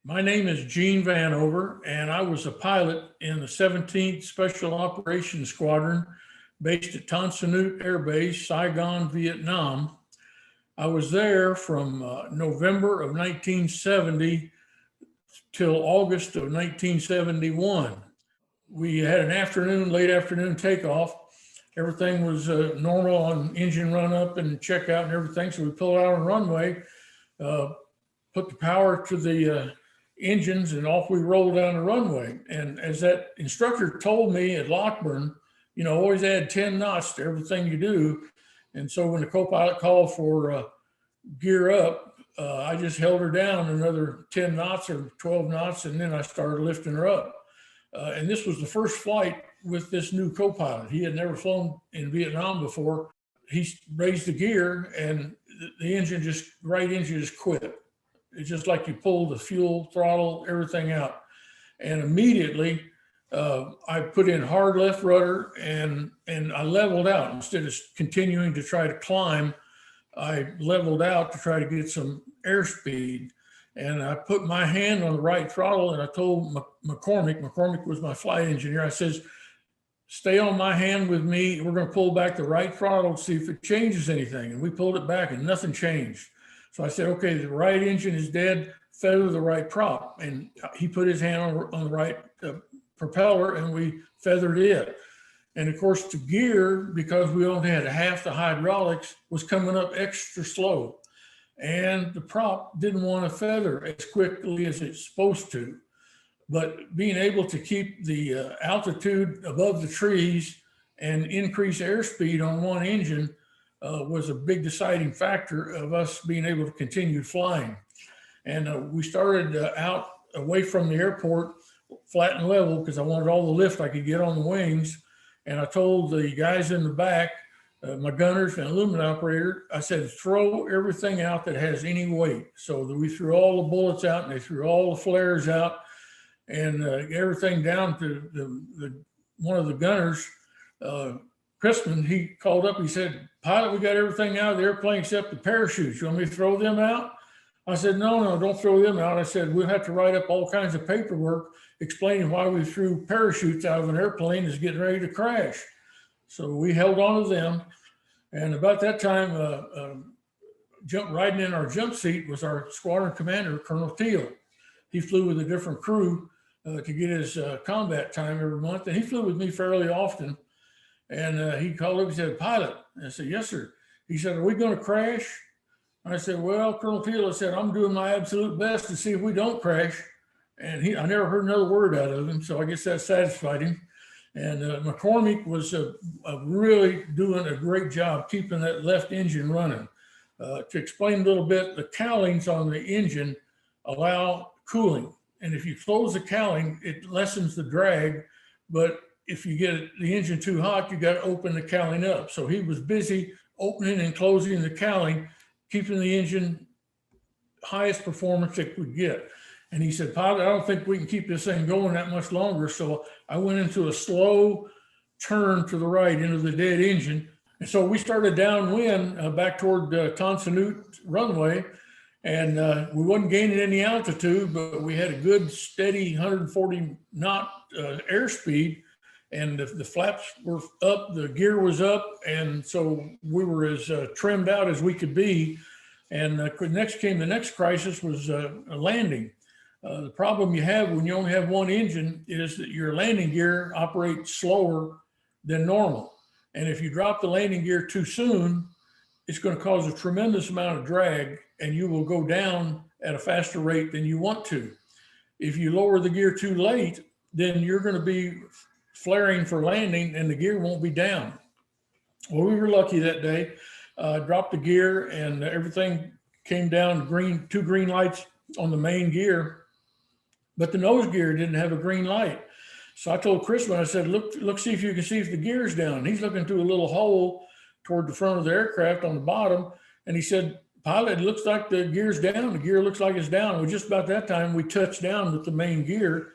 My name is Gene Vanover, and I was a pilot in the 17th Special Operations Squadron based at Tan Son Nhut Air Base, Saigon, Vietnam. I was there from November of 1970 till August of 1971. We had an late afternoon takeoff. Everything was normal on engine run up and check out and everything. So we pulled out on the runway, put the power to the engines, and off we rolled down the runway. And as that instructor told me at Lockburn, always add 10 knots to everything you do. And so when the co-pilot called for gear up, I just held her down another 10 knots or 12 knots, and then I started lifting her up. And this was the first flight with this new co-pilot. He had never flown in Vietnam before. He raised the gear, and the right engine just quit. It's just like you pull the fuel, throttle, everything out. And immediately I put in hard left rudder and I leveled out. Instead of continuing to try to climb, I leveled out to try to get some airspeed. And I put my hand on the right throttle, and I told McCormick was my flight engineer, I says, stay on my hand with me. We're going to pull back the right throttle to see if it changes anything. And we pulled it back and nothing changed. So I said, okay, the right engine is dead, feather the right prop. And he put his hand on the right propeller, and we feathered it. And of course, the gear, because we only had half the hydraulics, was coming up extra slow. And the prop didn't want to feather as quickly as it's supposed to. But being able to keep the altitude above the trees and increase airspeed on one engine was a big deciding factor of us being able to continue flying. And we started out away from the airport, flat and level, because I wanted all the lift I could get on the wings. And I told the guys in the back, my gunners and aluminum operator, I said, throw everything out that has any weight. So we threw all the bullets out, and they threw all the flares out, and everything down to one of the gunners, Christman. He called up, he said, pilot, we got everything out of the airplane except the parachutes. You want me to throw them out? I said, no, don't throw them out. I said, we'll have to write up all kinds of paperwork explaining why we threw parachutes out of an airplane that's getting ready to crash. So we held on to them. And about that time, riding in our jump seat was our squadron commander, Colonel Teal. He flew with a different crew to get his combat time every month. And he flew with me fairly often. And he called up and said, pilot. And I said, yes, sir. He said, are we going to crash? I said, well, Colonel Teal, I said, I'm doing my absolute best to see if we don't crash. And I never heard another word out of him. So I guess that satisfied him. And McCormick was really doing a great job keeping that left engine running. To explain a little bit, the cowlings on the engine allow cooling. And if you close the cowling, it lessens the drag. But if you get the engine too hot, you got to open the cowling up. So he was busy opening and closing the cowling, keeping the engine highest performance it could get. And he said, pilot, I don't think we can keep this thing going that much longer. So I went into a slow turn to the right into the dead engine. And so we started downwind back toward Tan Son Nhut runway. And we wasn't gaining any altitude, but we had a good steady 140 knot airspeed. And the flaps were up, the gear was up. And so we were as trimmed out as we could be. And the next crisis was a landing. The problem you have when you only have one engine is that your landing gear operates slower than normal. And if you drop the landing gear too soon, it's going to cause a tremendous amount of drag, and you will go down at a faster rate than you want to. If you lower the gear too late, then you're going to be flaring for landing and the gear won't be down. Well, we were lucky that day. Dropped the gear and everything came down green, 2 green lights on the main gear. But the nose gear didn't have a green light. So I told Christman, I said, look, see if you can see if the gear's down. And he's looking through a little hole toward the front of the aircraft on the bottom. And he said, pilot, it looks like the gear's down. The gear looks like it's down. Well, just about that time, we touched down with the main gear.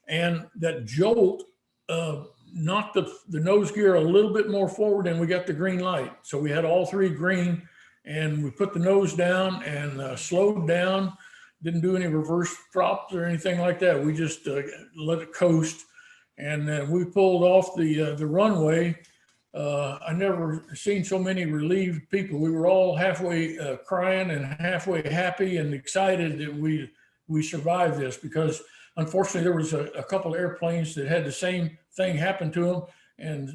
And that jolt knocked the nose gear a little bit more forward, and we got the green light. So we had all 3 green, and we put the nose down and slowed down. didn't do any reverse drops or anything like that. We just let it coast. And we pulled off the runway. I never seen so many relieved people. We were all halfway crying and halfway happy and excited that we survived this, because unfortunately there was a couple of airplanes that had the same thing happen to them,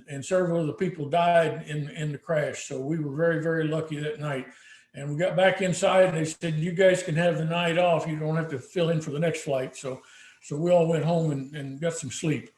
and several of the people died in the crash. So we were very, very lucky that night. And we got back inside and they said, you guys can have the night off. You don't have to fill in for the next flight. So we all went home and got some sleep.